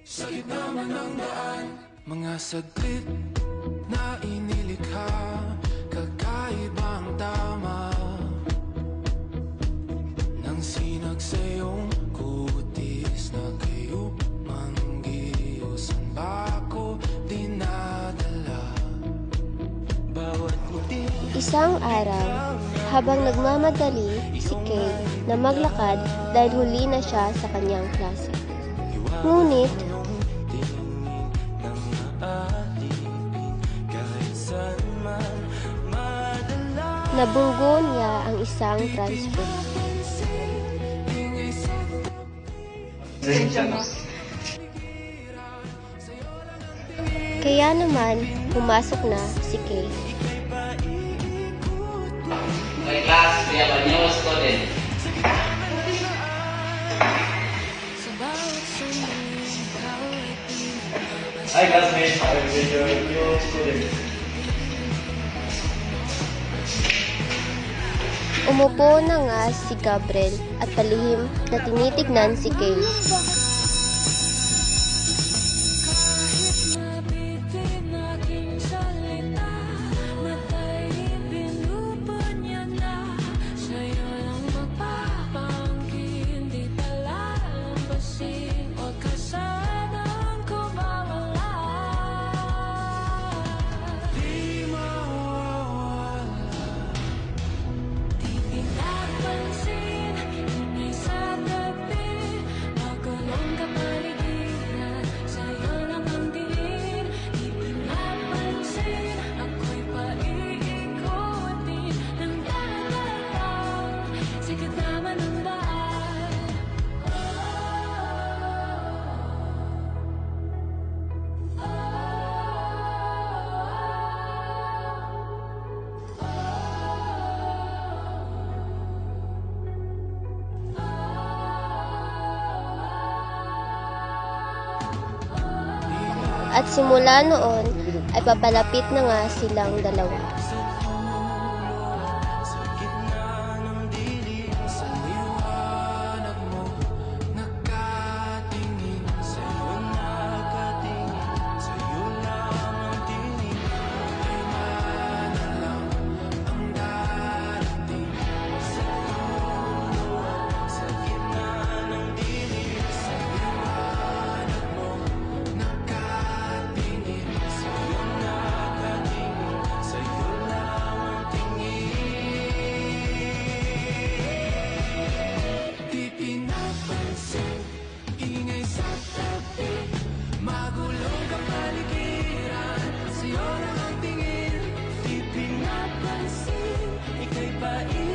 Sakit naman ang daan. Mga saglit na inilikha, kakaibang tama nang sinag sa iyong kutis na kayo manggiyosan ba ako dinadala? Bawat ngiti. Isang araw, habang nagmamadali si Kay na maglakad dahil huli na siya sa kanyang klase. Ngunit, nabunggo niya ang isang transfer. Kaya naman, pumasok na si Kay. Okay, class, we have a new student. Hi, classmates. I will be your new student. Umupo na nga si Gabriel at palihim na tinitignan si Kay. At simula noon ay papalapit na nga silang dalawa. Ika'y paibig.